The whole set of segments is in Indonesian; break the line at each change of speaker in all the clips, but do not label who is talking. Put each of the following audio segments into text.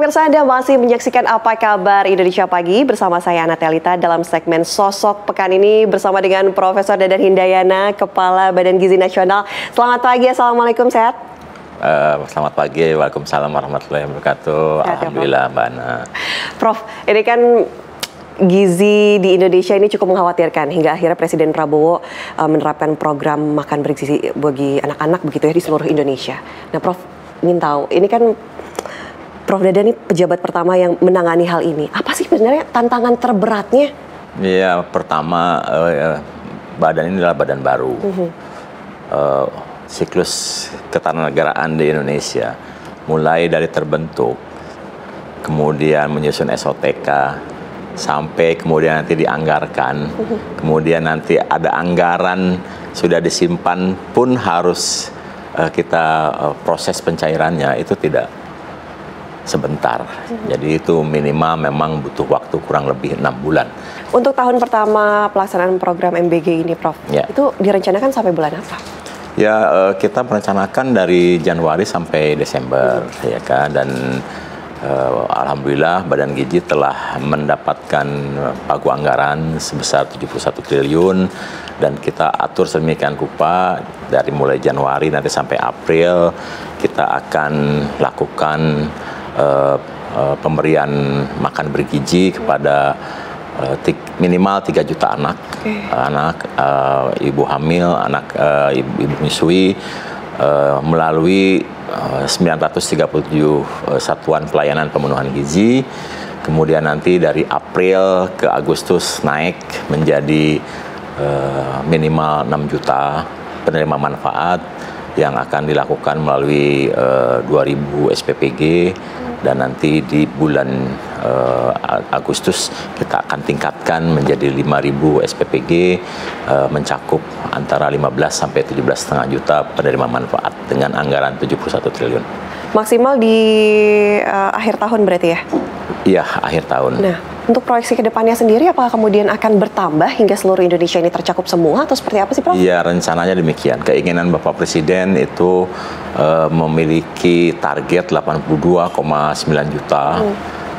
Pemirsa, Anda masih menyaksikan Apa Kabar Indonesia Pagi bersama saya Ana Telita dalam segmen Sosok Pekan ini bersama dengan Profesor Dadan Hindayana, Kepala Badan Gizi Nasional. Selamat pagi, Assalamualaikum, sehat?
Selamat pagi, waalaikumsalam warahmatullahi wabarakatuh.
Sehat,
alhamdulillah, Mbak Ana.
Prof, ini kan gizi di Indonesia ini cukup mengkhawatirkan hingga akhirnya Presiden Prabowo menerapkan program makan bergizi bagi anak-anak begitu ya di seluruh Indonesia. Nah, Prof ingin tahu, ini kan Prof Dadan ini pejabat pertama yang menangani hal ini. Apa sih sebenarnya tantangan terberatnya?
Ya, pertama badan ini adalah badan baru. Siklus ketatanegaraan di Indonesia mulai dari terbentuk, kemudian menyusun SOTK, sampai kemudian nanti dianggarkan, kemudian nanti ada anggaran sudah disimpan pun harus kita proses pencairannya itu tidak sebentar. Jadi itu minimal memang butuh waktu kurang lebih 6 bulan.
Untuk tahun pertama pelaksanaan program MBG ini, Prof, itu direncanakan sampai bulan apa?
Ya, kita merencanakan dari Januari sampai Desember, ya kan, dan alhamdulillah Badan Gizi telah mendapatkan pagu anggaran sebesar 71 triliun dan kita atur sedemikian rupa dari mulai Januari nanti sampai April kita akan lakukan pemberian makan bergizi kepada minimal 3 juta anak, ibu hamil, ibu menyusui melalui 937 satuan pelayanan pemenuhan gizi. Kemudian nanti dari April ke Agustus naik menjadi minimal 6 juta penerima manfaat yang akan dilakukan melalui 2000 SPPG. Dan nanti di bulan Agustus kita akan tingkatkan menjadi 5.000 SPPG, mencakup antara 15 sampai 17,5 juta penerima manfaat dengan anggaran 71 triliun. Maksimal di
akhir tahun berarti ya?
Iya, akhir tahun.
Nah, untuk proyeksi ke depannya sendiri apakah kemudian akan bertambah hingga seluruh Indonesia ini tercakup semua atau seperti apa sih, Prof?
Iya, rencananya demikian. Keinginan Bapak Presiden itu memiliki target 82,9 juta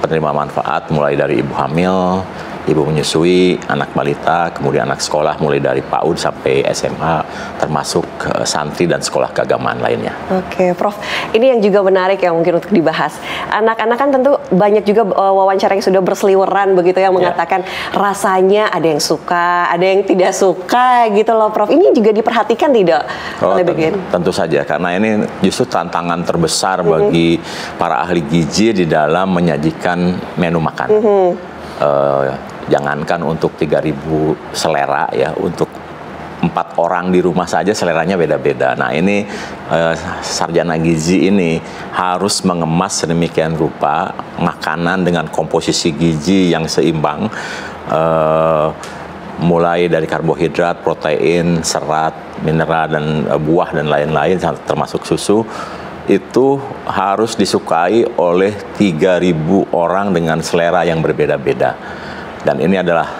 penerima manfaat mulai dari ibu hamil, ibu menyusui, anak balita, kemudian anak sekolah mulai dari PAUD sampai SMA, termasuk santri dan sekolah keagamaan lainnya.
Oke, Prof. Ini yang juga menarik ya mungkin untuk dibahas. Anak-anak kan tentu banyak juga wawancara yang sudah berseliweran begitu yang mengatakan rasanya ada yang suka, ada yang tidak suka gitu loh, Prof. Ini juga diperhatikan tidak oleh BGN?
Tentu saja, karena ini justru tantangan terbesar bagi para ahli gizi di dalam menyajikan menu makan. Jangankan untuk 3.000 selera ya, untuk 4 orang di rumah saja seleranya beda-beda. Nah ini sarjana gizi ini harus mengemas sedemikian rupa makanan dengan komposisi gizi yang seimbang, mulai dari karbohidrat, protein, serat, mineral, dan buah dan lain-lain termasuk susu. Itu harus disukai oleh 3.000 orang dengan selera yang berbeda-beda. Dan ini adalah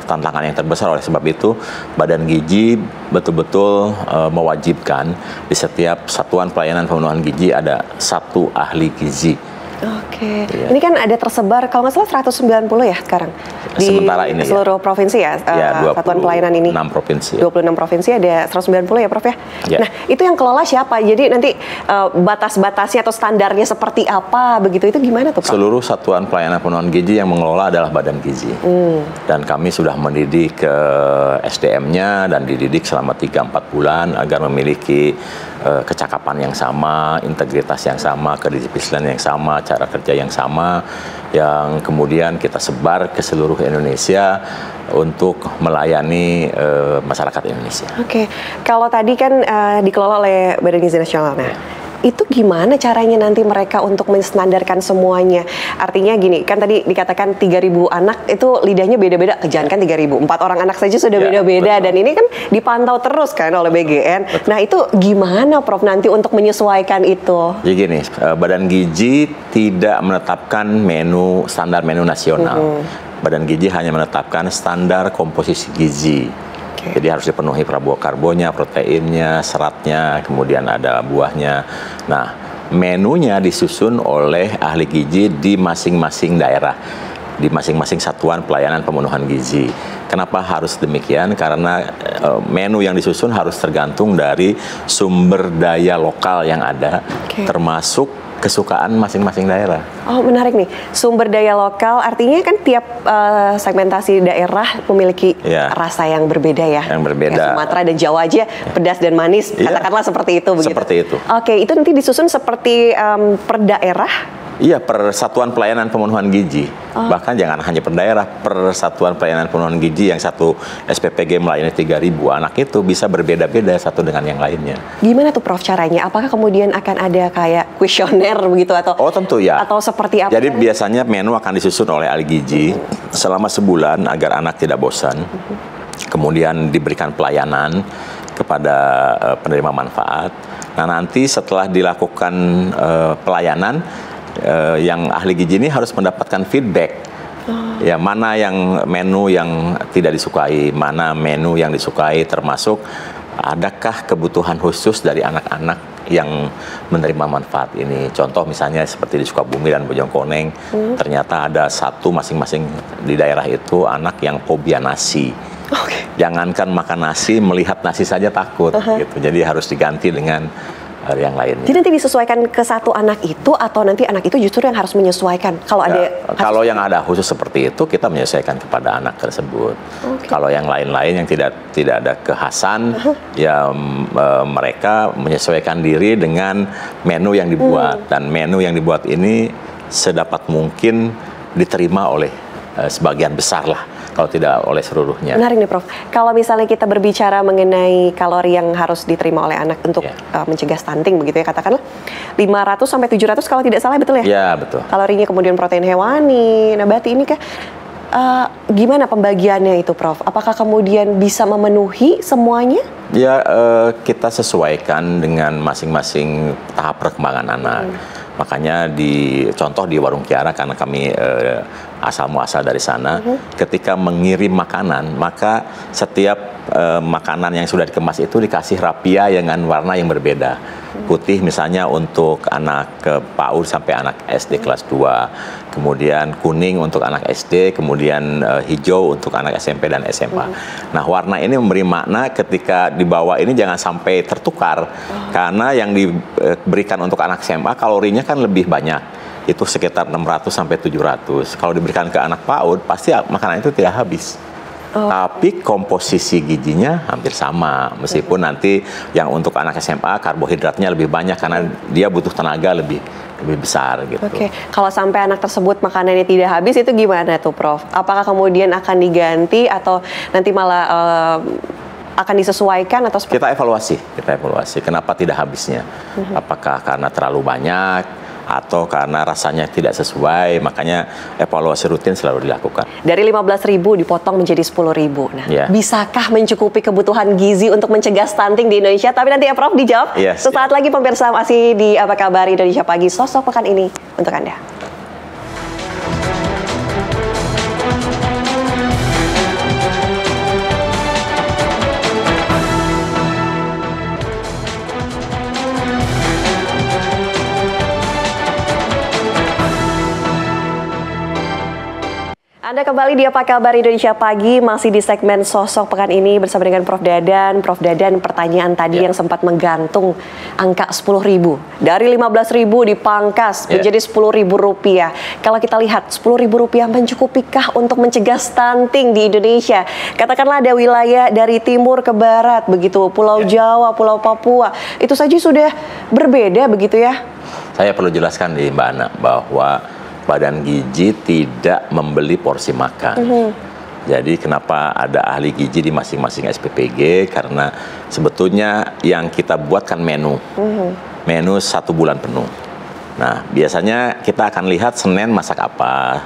tantangan yang terbesar. Oleh sebab itu, Badan Gizi betul-betul mewajibkan di setiap satuan pelayanan pemenuhan gizi ada 1 ahli gizi.
Oke, ini kan ada tersebar kalau nggak salah 190 ya sekarang di
sementara ini
seluruh provinsi ya, satuan pelayanan ini.
26 provinsi.
26 provinsi ada 190 ya, Prof ya. Nah, itu yang kelola siapa? Jadi nanti batas-batasnya atau standarnya seperti apa begitu, itu gimana tuh, Prof?
Seluruh satuan pelayanan pemenuhan gizi yang mengelola adalah Badan Gizi. Dan kami sudah mendidik SDM-nya dan dididik selama 3-4 bulan agar memiliki kecakapan yang sama, integritas yang sama, kedisiplinan yang sama, cara kerja yang sama, yang kemudian kita sebar ke seluruh Indonesia untuk melayani masyarakat Indonesia.
Oke, kalau tadi kan dikelola oleh Badan Gizi Nasional, nah itu gimana caranya nanti mereka untuk menstandarkan semuanya? Artinya gini, kan tadi dikatakan 3.000 anak itu lidahnya beda-beda, jangan kan 3.000, 4 orang anak saja sudah beda-beda, dan ini kan dipantau terus kan oleh BGN. Nah itu gimana, Prof, nanti untuk menyesuaikan itu?
Jadi gini, Badan Gizi tidak menetapkan standar menu nasional. Badan Gizi hanya menetapkan standar komposisi gizi. Jadi harus dipenuhi karbonnya, proteinnya, seratnya, kemudian ada buahnya. Nah, menunya disusun oleh ahli gizi di masing-masing daerah, di masing-masing satuan pelayanan pemenuhan gizi. Kenapa harus demikian? Karena menu yang disusun harus tergantung dari sumber daya lokal yang ada, termasuk kesukaan masing-masing daerah.
Oh, menarik nih. Sumber daya lokal artinya kan tiap segmentasi daerah memiliki rasa yang berbeda ya.
Yang berbeda.
Kayak Sumatera dan Jawa aja pedas dan manis, katakanlah seperti itu begitu.
Seperti itu.
Oke, itu nanti disusun seperti per daerah?
Iya, per satuan pelayanan pemenuhan gizi. Bahkan jangan hanya per daerah, per satuan pelayanan pemenuhan gizi yang satu SPPG melayani 3.000 anak itu bisa berbeda-beda satu dengan yang lainnya.
Gimana tuh Prof caranya? Apakah kemudian akan ada kayak kuesioner begitu atau?
Oh tentu ya.
Atau seperti apa?
Jadi biasanya menu akan disusun oleh ahli gizi selama sebulan agar anak tidak bosan. Kemudian diberikan pelayanan kepada penerima manfaat. Nah nanti setelah dilakukan pelayanan, yang ahli gizi ini harus mendapatkan feedback. Ya, mana yang menu yang tidak disukai, mana menu yang disukai, termasuk adakah kebutuhan khusus dari anak-anak yang menerima manfaat ini. Contoh misalnya seperti di Sukabumi dan Bojongkoneng, ternyata ada satu masing-masing di daerah itu anak yang fobia nasi. Jangankan makan nasi, melihat nasi saja takut. Gitu. Jadi harus diganti dengan yang lainnya.
Jadi nanti disesuaikan ke satu anak itu atau nanti anak itu justru yang harus menyesuaikan? Kalau
kalau yang ada khusus seperti itu kita menyesuaikan kepada anak tersebut. Kalau yang lain-lain yang tidak ada kekhasan, ya mereka menyesuaikan diri dengan menu yang dibuat dan menu yang dibuat ini sedapat mungkin diterima oleh sebagian besar lah, kalau tidak oleh seluruhnya.
Menarik nih Prof. Kalau misalnya kita berbicara mengenai kalori yang harus diterima oleh anak untuk mencegah stunting begitu ya, katakanlah 500 sampai 700 kalau tidak salah, betul ya?
Ya, betul.
Kalorinya, kemudian protein hewani, nabati ini kah? Gimana pembagiannya itu Prof? Apakah kemudian bisa memenuhi semuanya? Ya,
kita sesuaikan dengan masing-masing tahap perkembangan anak. Makanya contoh di Warung Kiara, karena kami asal muasal dari sana, ketika mengirim makanan, maka setiap makanan yang sudah dikemas itu dikasih rapia dengan warna yang berbeda. Putih misalnya untuk anak PAUD sampai anak SD kelas 2, kemudian kuning untuk anak SD, kemudian hijau untuk anak SMP dan SMA. Nah, warna ini memberi makna ketika dibawa ini jangan sampai tertukar, karena yang diberikan untuk anak SMA kalorinya kan lebih banyak. Itu sekitar 600 sampai 700. Kalau diberikan ke anak PAUD, pasti makanan itu tidak habis. Tapi komposisi gizinya hampir sama, meskipun nanti yang untuk anak SMA karbohidratnya lebih banyak karena dia butuh tenaga lebih besar gitu.
Kalau sampai anak tersebut makanannya tidak habis, itu gimana tuh Prof? Apakah kemudian akan diganti atau nanti malah akan disesuaikan atau seperti?
Kita evaluasi kenapa tidak habisnya. Apakah karena terlalu banyak atau karena rasanya tidak sesuai, makanya evaluasi rutin selalu dilakukan.
Dari 15.000 dipotong menjadi 10.000. Nah, bisakah mencukupi kebutuhan gizi untuk mencegah stunting di Indonesia? Tapi nanti ya Prof dijawab. Sesaat lagi pemirsa, masih di Apa Kabar Indonesia Pagi, sosok pekan ini untuk Anda. Anda kembali di Apa Kabar Indonesia Pagi, masih di segmen Sosok Pekan ini bersama dengan Prof Dadan. Prof Dadan, pertanyaan tadi yang sempat menggantung angka 10.000. Dari 15.000 dipangkas menjadi 10.000 rupiah. Kalau kita lihat 10.000 rupiah mencukupikah untuk mencegah stunting di Indonesia? Katakanlah ada wilayah dari timur ke barat begitu, Pulau Jawa, Pulau Papua. Itu saja sudah berbeda begitu ya?
Saya perlu jelaskan di Mbak Ana bahwa Badan Gizi tidak membeli porsi makan. Jadi kenapa ada ahli gizi di masing-masing SPPG? Karena sebetulnya yang kita buatkan menu. Menu 1 bulan penuh. Nah, biasanya kita akan lihat Senin masak apa,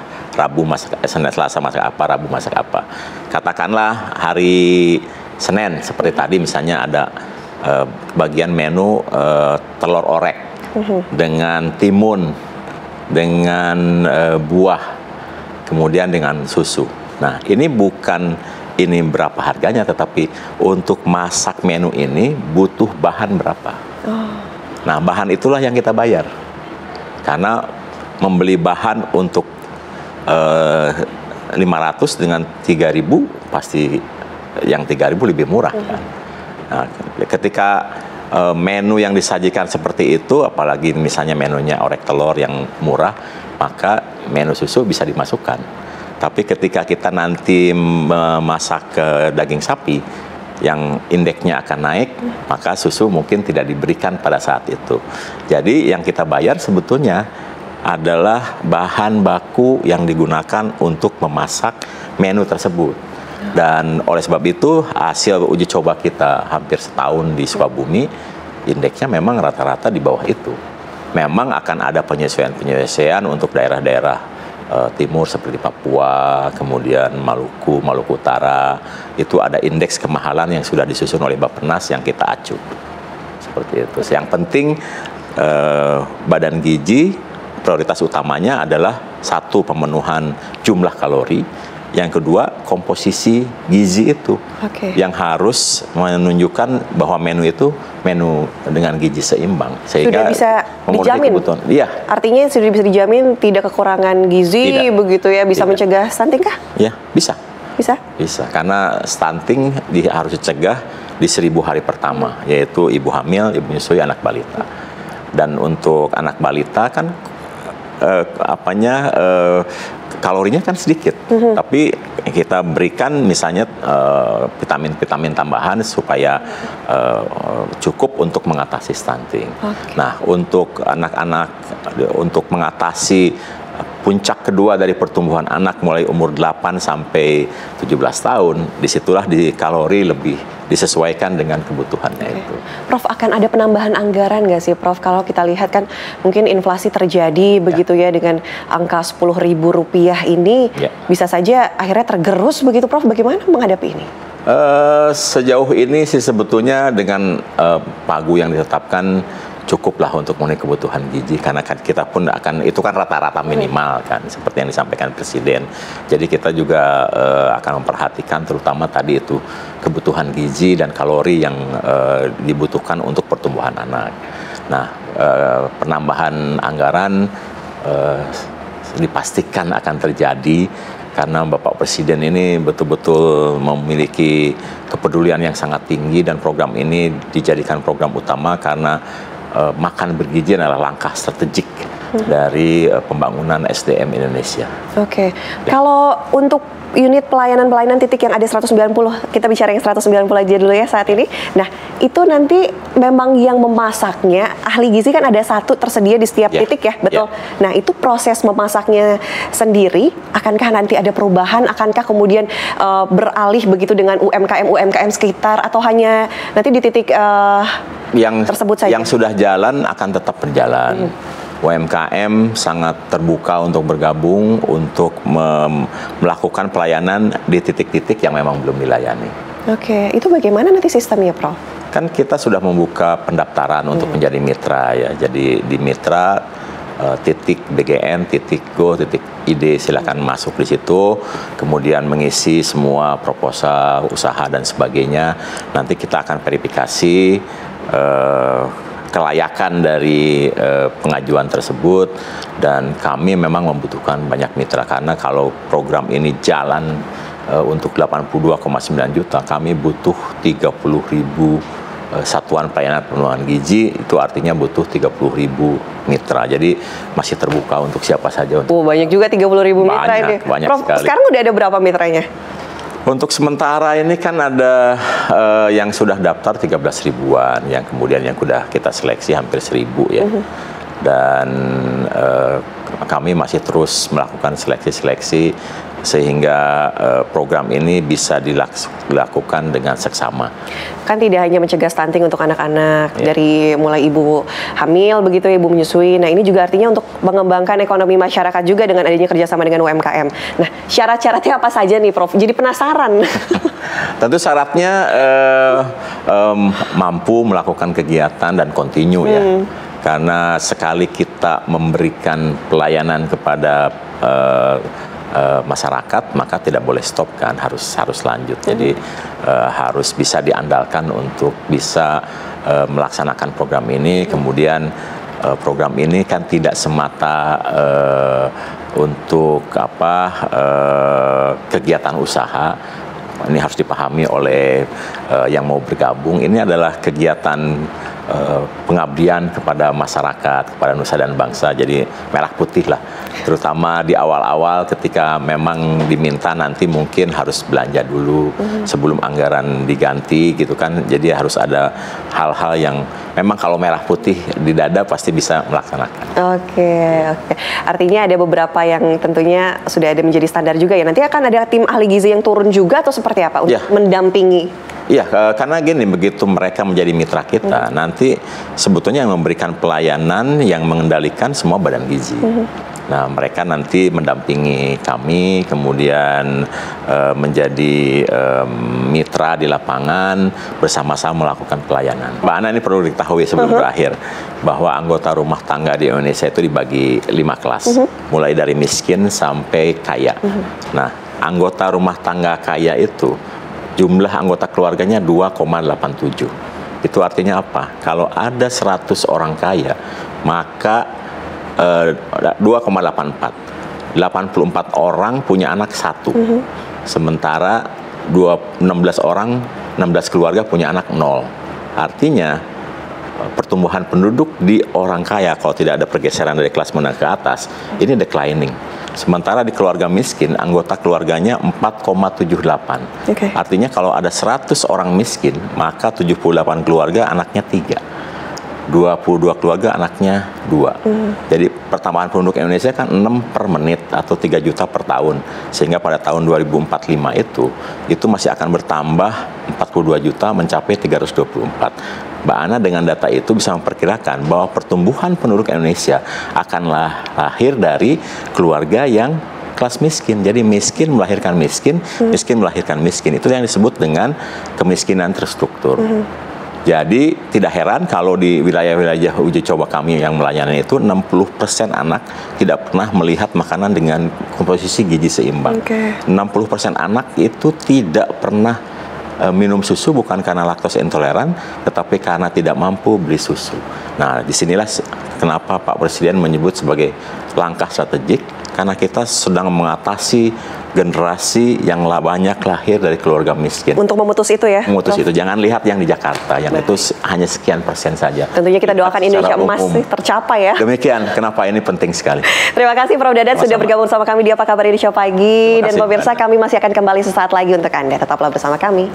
Senin Selasa masak apa, Rabu masak apa. Katakanlah hari Senin seperti tadi misalnya ada bagian menu telur orek dengan timun, dengan buah, kemudian dengan susu. Nah, ini bukan berapa harganya, tetapi untuk masak menu ini butuh bahan berapa. Nah, bahan itulah yang kita bayar. karena membeli bahan untuk 500 dengan 3.000 pasti yang 3.000 lebih murah kan. Nah, ketika menu yang disajikan seperti itu, apalagi misalnya menunya orek telur yang murah, maka menu susu bisa dimasukkan. Tapi ketika kita nanti memasak daging sapi yang indeksnya akan naik, maka susu mungkin tidak diberikan pada saat itu. Jadi yang kita bayar sebetulnya adalah bahan baku yang digunakan untuk memasak menu tersebut. Dan oleh sebab itu hasil uji coba kita hampir setahun di Sukabumi, indeksnya memang rata-rata di bawah itu. Memang akan ada penyesuaian-penyesuaian untuk daerah-daerah timur seperti Papua, kemudian Maluku, Maluku Utara, itu ada indeks kemahalan yang sudah disusun oleh Bappenas yang kita acu. Seperti itu. Yang penting badan gizi prioritas utamanya adalah satu, pemenuhan jumlah kalori. Yang kedua, komposisi gizi itu yang harus menunjukkan bahwa menu itu menu dengan gizi seimbang.
Sehingga sudah bisa dijamin?
Iya.
Artinya sudah bisa dijamin tidak kekurangan gizi, begitu ya, bisa mencegah stunting kah?
Ya, bisa.
Bisa?
Bisa, karena stunting harus dicegah di 1000 hari pertama, yaitu ibu hamil, ibu menyusui, anak balita. Dan untuk anak balita kan kalorinya kan sedikit, tapi kita berikan misalnya vitamin-vitamin tambahan supaya cukup untuk mengatasi stunting. Nah, untuk anak-anak, untuk mengatasi puncak kedua dari pertumbuhan anak mulai umur 8 sampai 17 tahun, disitulah di kalori lebih disesuaikan dengan kebutuhannya itu.
Prof, akan ada penambahan anggaran nggak sih, Prof? Kalau kita lihat kan mungkin inflasi terjadi begitu ya, dengan angka Rp10.000 ini, bisa saja akhirnya tergerus begitu, Prof. Bagaimana menghadapi ini?
Sejauh ini sih sebetulnya dengan pagu yang ditetapkan cukuplah untuk memenuhi kebutuhan gizi, karena kan kita pun akan, itu kan rata-rata minimal kan, seperti yang disampaikan Presiden. Jadi kita juga akan memperhatikan terutama tadi itu kebutuhan gizi dan kalori yang dibutuhkan untuk pertumbuhan anak. Nah, penambahan anggaran dipastikan akan terjadi karena Bapak Presiden ini betul-betul memiliki kepedulian yang sangat tinggi, dan program ini dijadikan program utama karena makan bergizi adalah langkah strategik dari pembangunan SDM Indonesia. Kalau untuk unit pelayanan titik yang ada 190, kita bicara yang 190 aja dulu ya saat ini. Nah, itu nanti memang yang memasaknya, ahli gizi kan ada satu tersedia di setiap titik ya, betul? Nah, itu proses memasaknya sendiri, akankah nanti ada perubahan, akankah kemudian beralih begitu dengan UMKM sekitar, atau hanya nanti di titik yang tersebut saja? Yang sudah jalan akan tetap berjalan. UMKM sangat terbuka untuk bergabung, untuk melakukan pelayanan di titik-titik yang memang belum dilayani.
Itu bagaimana nanti sistemnya, Prof?
Kan kita sudah membuka pendaftaran untuk menjadi mitra ya. Jadi di mitra titik BGN, titik Go, titik ID, silakan masuk di situ, kemudian mengisi semua proposal usaha dan sebagainya. Nanti kita akan verifikasi kelayakan dari pengajuan tersebut, dan kami memang membutuhkan banyak mitra, karena kalau program ini jalan untuk 82,9 juta, kami butuh 30.000 satuan pelayanan pemenuhan gizi, itu artinya butuh 30.000 mitra. Jadi masih terbuka untuk siapa saja.
Banyak juga 30.000 mitra ini.
Banyak
Prof,
sekali.
Sekarang udah ada berapa mitranya?
Untuk sementara ini kan ada yang sudah daftar 13 ribuan, yang kemudian yang sudah kita seleksi hampir 1.000 ya. Dan kami masih terus melakukan seleksi-seleksi sehingga program ini bisa dilakukan dengan seksama.
Kan tidak hanya mencegah stunting untuk anak-anak, dari mulai ibu hamil begitu, ibu menyusui. Nah, ini juga artinya untuk mengembangkan ekonomi masyarakat juga dengan adanya kerjasama dengan UMKM. Nah, syarat-syaratnya apa saja nih, Prof? Jadi penasaran.
Tentu syaratnya mampu melakukan kegiatan dan kontinu ya. Karena sekali kita memberikan pelayanan kepada masyarakat, maka tidak boleh stop kan, harus lanjut. Jadi harus bisa diandalkan untuk bisa melaksanakan program ini. Kemudian program ini kan tidak semata untuk kegiatan usaha. Ini harus dipahami oleh yang mau bergabung. Ini adalah kegiatan pengabdian kepada masyarakat, kepada nusa dan bangsa. Jadi merah putih lah. Terutama di awal-awal ketika memang diminta nanti mungkin harus belanja dulu sebelum anggaran diganti gitu kan. Jadi harus ada hal-hal yang memang kalau merah putih di dada pasti bisa melaksanakan.
Oke. Artinya ada beberapa yang tentunya sudah ada menjadi standar juga ya. Nanti akan ada tim ahli gizi yang turun juga atau seperti apa untuk mendampingi?
Iya, karena gini, begitu mereka menjadi mitra kita, nanti sebetulnya yang memberikan pelayanan yang mengendalikan semua badan gizi. Nah, mereka nanti mendampingi kami, kemudian menjadi mitra di lapangan, bersama-sama melakukan pelayanan. Mbak Ana, ini perlu diketahui sebelum berakhir, bahwa anggota rumah tangga di Indonesia itu dibagi 5 kelas, mulai dari miskin sampai kaya. Nah, anggota rumah tangga kaya itu, jumlah anggota keluarganya 2,87. Itu artinya apa? Kalau ada 100 orang kaya, maka 2,84. 84 orang punya anak 1. Sementara 16 keluarga punya anak 0. Artinya pertumbuhan penduduk di orang kaya kalau tidak ada pergeseran dari kelas menengah ke atas, ini declining. Sementara di keluarga miskin, anggota keluarganya 4,78. Artinya kalau ada 100 orang miskin, maka 78 keluarga anaknya 3. 22 keluarga anaknya 2. Jadi pertambahan penduduk Indonesia kan 6 per menit atau 3 juta per tahun. Sehingga pada tahun 2045 itu masih akan bertambah 42 juta mencapai 324. Mbak Ana dengan data itu bisa memperkirakan bahwa pertumbuhan penduduk Indonesia akanlah lahir dari keluarga yang kelas miskin. Jadi miskin melahirkan miskin, miskin melahirkan miskin. Itu yang disebut dengan kemiskinan terstruktur. Jadi tidak heran kalau di wilayah-wilayah uji coba kami yang melayani itu 60% anak tidak pernah melihat makanan dengan komposisi gizi seimbang. 60% anak itu tidak pernah minum susu bukan karena laktose intoleran, tetapi karena tidak mampu beli susu. Nah, disinilah kenapa Pak Presiden menyebut sebagai langkah strategik, karena kita sedang mengatasi generasi yang banyak lahir dari keluarga miskin.
Untuk memutus itu ya?
Memutus itu. Jangan lihat yang di Jakarta, yang itu hanya sekian persen saja.
Tentunya kita doakan Indonesia emas tercapai ya.
Demikian, kenapa ini penting sekali.
Terima kasih Prof. Dadan sudah bergabung sama kami di Apa Kabar Indonesia Pagi. Dan pemirsa, kami masih akan kembali sesaat lagi untuk Anda. Tetaplah bersama kami.